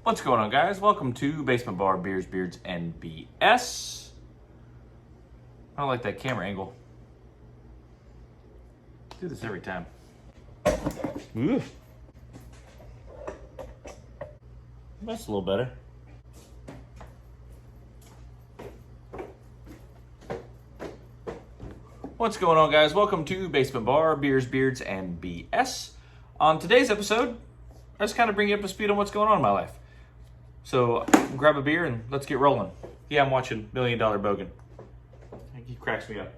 What's going on, guys? Welcome to Basement Bar Beers, Beards, and BS. I don't like that camera angle. I do this every time. Ooh. That's a little better. What's going on, guys? Welcome to Basement Bar Beers, Beards, and BS. On today's episode, I just kind of bring you up to speed on what's going on in my life. So grab a beer and let's get rolling. Yeah, I'm watching $1 Million Bogan. He cracks me up.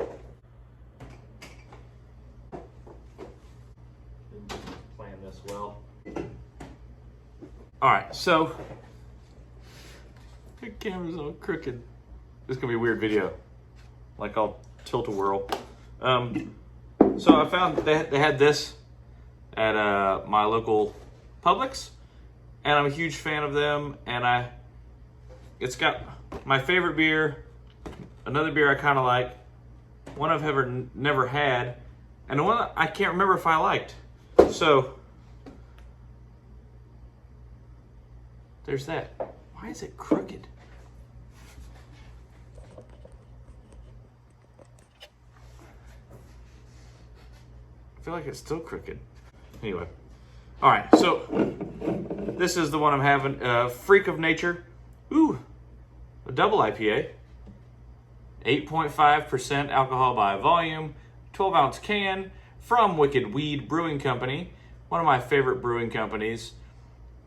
Playing this well. All right, so the camera's all crooked. This is gonna be a weird video. Like I'll tilt-a-whirl. So I found they had this at my local Publix. And I'm a huge fan of them, and it's got my favorite beer, another beer I kind of like, one I've never had, and one I can't remember if I liked. So, there's that. Why is it crooked? I feel like it's still crooked. Anyway. All right, so this is the one I'm having, Freak of Nature. Ooh, a double IPA. 8.5% alcohol by volume, 12-ounce can from Wicked Weed Brewing Company, one of my favorite brewing companies.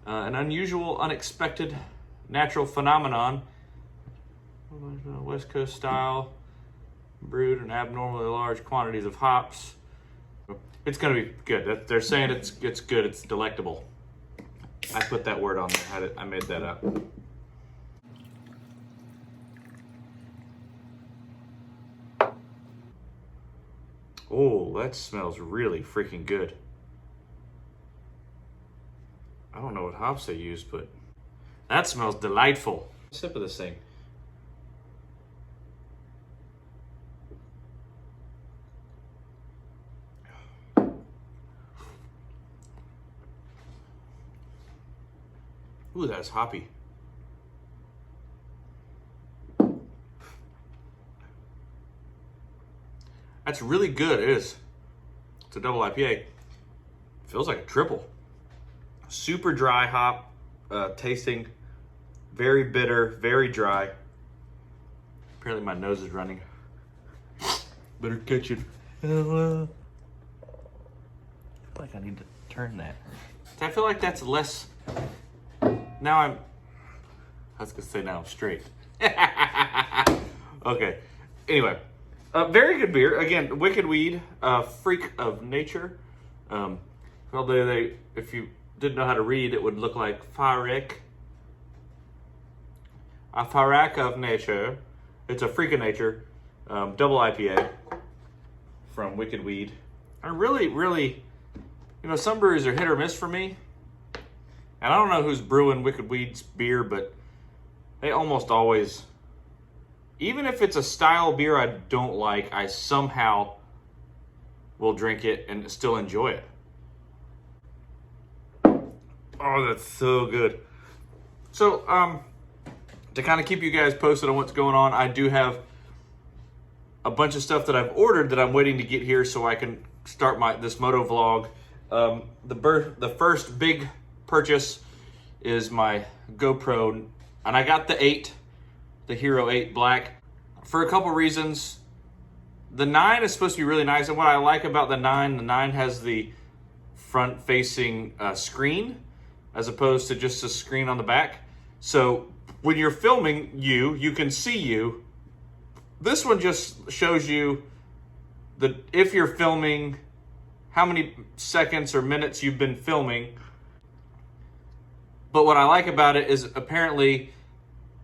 An unusual, unexpected natural phenomenon. West Coast style, brewed in abnormally large quantities of hops. It's gonna be good. They're saying it's good. It's delectable. I put that word on there. I made that up. Oh, that smells really freaking good. I don't know what hops they used, but that smells delightful. Sip of this thing. Ooh, that's hoppy. That's really good. It is. It's a double IPA. Feels like a triple. Super dry hop tasting. Very bitter, very dry. Apparently my nose is running. Better catch it. I feel like I need to turn that. I feel like that's less... Now I was gonna say now I'm straight. Okay. Anyway, very good beer. Again, Wicked Weed, Freak of Nature. Well, if you didn't know how to read, it would look like Farik. A Farak of Nature. It's a Freak of Nature, double IPA from Wicked Weed. I really, some breweries are hit or miss for me. And I don't know who's brewing Wicked Weed's beer, but they almost always, even if it's a style beer I don't like, I somehow will drink it and still enjoy it. Oh, that's so good. So, to kind of keep you guys posted on what's going on, I do have a bunch of stuff that I've ordered that I'm waiting to get here so I can start this motovlog. The first big purchase is my GoPro, and I got the Hero 8 Black for a couple reasons. The 9 is supposed to be really nice, and what I like about the 9 has the front-facing screen as opposed to just a screen on the back. So when you're filming you can see you. This one just shows you if you're filming, how many seconds or minutes you've been filming. But what I like about it is apparently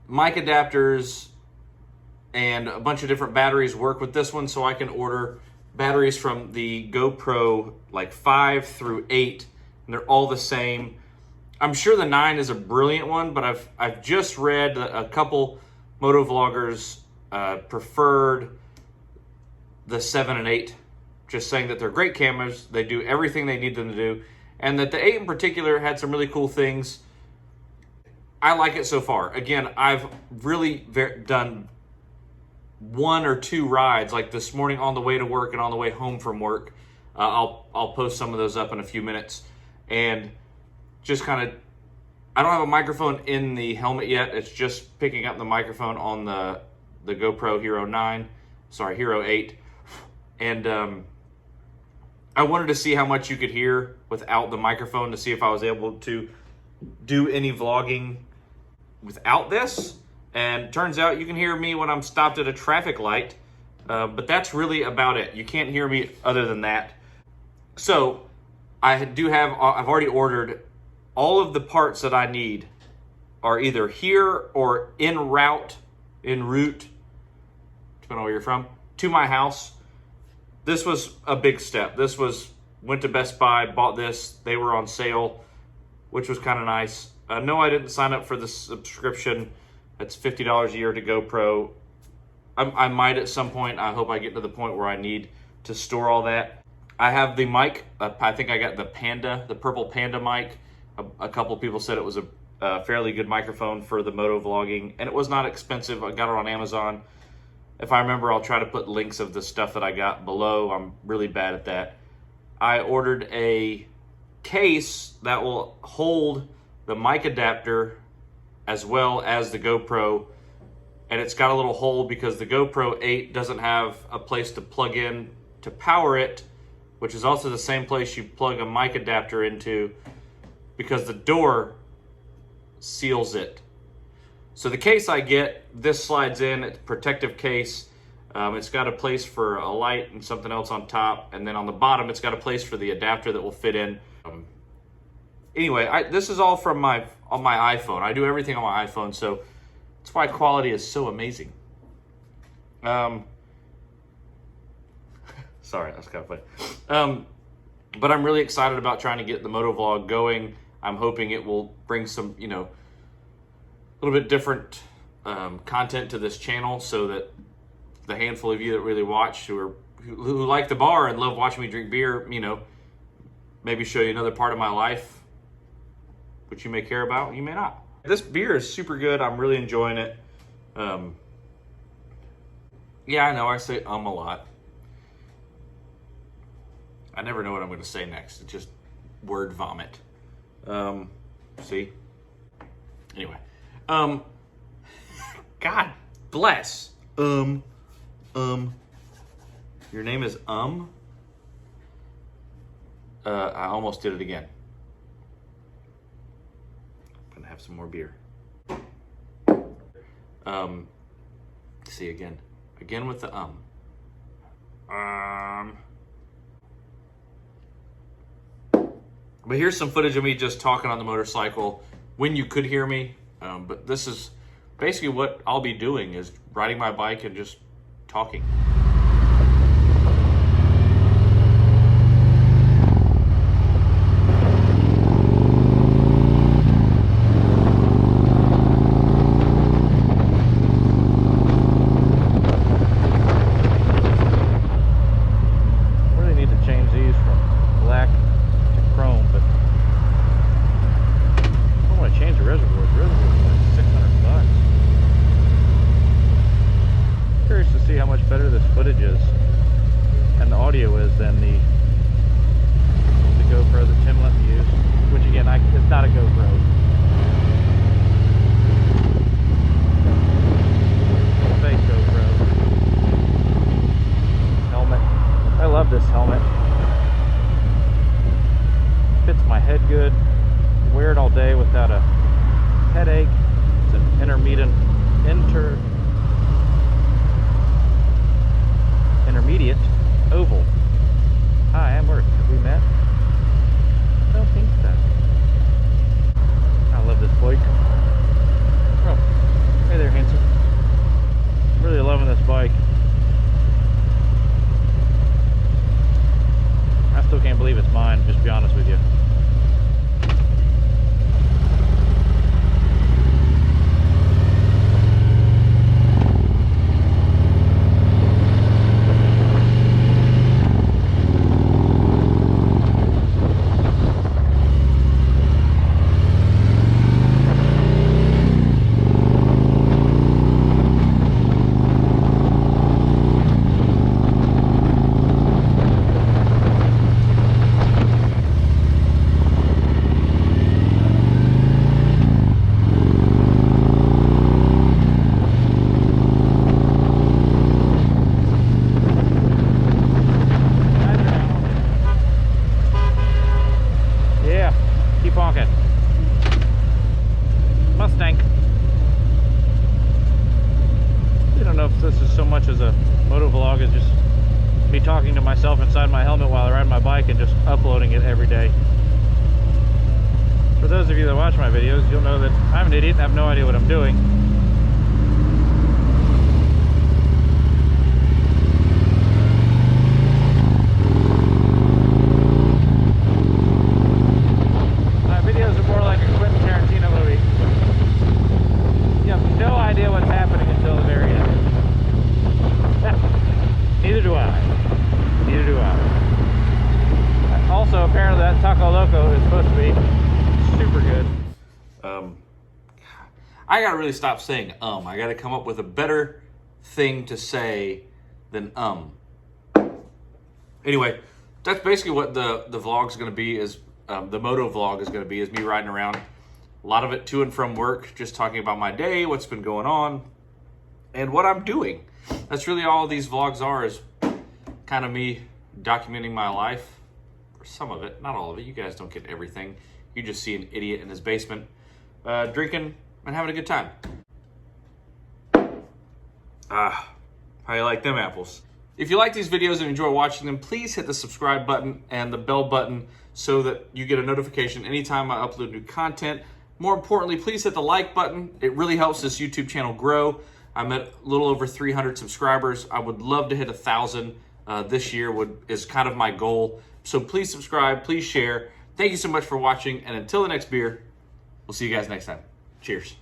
mic adapters and a bunch of different batteries work with this one, so I can order batteries from the GoPro like 5 through 8, and they're all the same. I'm sure the 9 is a brilliant one, but I've just read a couple motovloggers preferred the 7 and 8, just saying that they're great cameras, they do everything they need them to do, and that the 8 in particular had some really cool things. I like it so far. Again, I've really done 1 or 2 rides, like this morning on the way to work and on the way home from work. I'll post some of those up in a few minutes. And just kind of, I don't have a microphone in the helmet yet. It's just picking up the microphone on the GoPro Hero 8. And I wanted to see how much you could hear without the microphone, to see if I was able to do any vlogging without this. And turns out you can hear me when I'm stopped at a traffic light, but that's really about it. You can't hear me other than that. So I've already ordered all of the parts that I need are either here or en route, depending on where you're from, to my house. This was a big step. Went to Best Buy, bought this. They were on sale, which was kind of nice. No, I didn't sign up for the subscription. It's $50 a year to GoPro. I might at some point. I hope I get to the point where I need to store all that. I have the mic. I think I got the purple Panda mic. A couple people said it was a fairly good microphone for the motovlogging, and it was not expensive. I got it on Amazon. If I remember, I'll try to put links of the stuff that I got below. I'm really bad at that. I ordered a case that will hold the mic adapter as well as the GoPro, and it's got a little hole because the GoPro 8 doesn't have a place to plug in to power it, which is also the same place you plug a mic adapter into, because the door seals it. So the case I get, this slides in, it's a protective case. It's got a place for a light and something else on top, and then on the bottom it's got a place for the adapter that will fit in. Anyway, this is all from on my iPhone. I do everything on my iPhone, so that's why quality is so amazing. Sorry, that's kind of funny. But I'm really excited about trying to get the motovlog going. I'm hoping it will bring some, a little bit different content to this channel, so that the handful of you that really watch, who like the bar and love watching me drink beer, maybe show you another part of my life, which you may care about, you may not. This beer is super good. I'm really enjoying it. Yeah, I know I say a lot. I never know what I'm going to say next. It's just word vomit. See? Anyway. God bless. Your name is I almost did it again. I'm gonna have some more beer. See again. Again with the But here's some footage of me just talking on the motorcycle when you could hear me. But this is basically what I'll be doing, is riding my bike and just talking. Better this footage is and the audio is than the GoPro that Tim let me use, which again, it's not a GoPro. Fake GoPro. Helmet. I love this helmet. Fits my head good. Wear it all day without a headache. It's an intermediate oval. Hi, I'm Earth. Have we met? I don't think so. I love this bike. Oh, hey there, handsome. Really loving this bike. I still can't believe it's mine, just to be honest with you. myself inside my helmet while I ride my bike and just uploading it every day. For those of you that watch my videos, you'll know that I'm an idiot and have no idea what I'm doing. My videos are more like a Quentin Tarantino movie. You have no idea what's happening until the very end. Neither do I. Neither do I. Also, apparently that Taco Loco is supposed to be super good. I gotta really stop saying I gotta come up with a better thing to say than Anyway, that's basically what the vlog's gonna be, is the moto vlog is gonna be, is me riding around. A lot of it to and from work, just talking about my day, what's been going on, and what I'm doing. That's really all these vlogs are, is kind of me documenting my life. For some of it, not all of it. You guys don't get everything. You just see an idiot in his basement drinking and having a good time. How you like them apples? If you like these videos and enjoy watching them, please hit the subscribe button and the bell button so that you get a notification anytime I upload new content. More importantly, please hit the like button. It really helps this YouTube channel grow. I'm at a little over 300 subscribers. I would love to hit 1,000 this year is kind of my goal. So please subscribe, please share. Thank you so much for watching, and until the next beer, we'll see you guys next time. Cheers.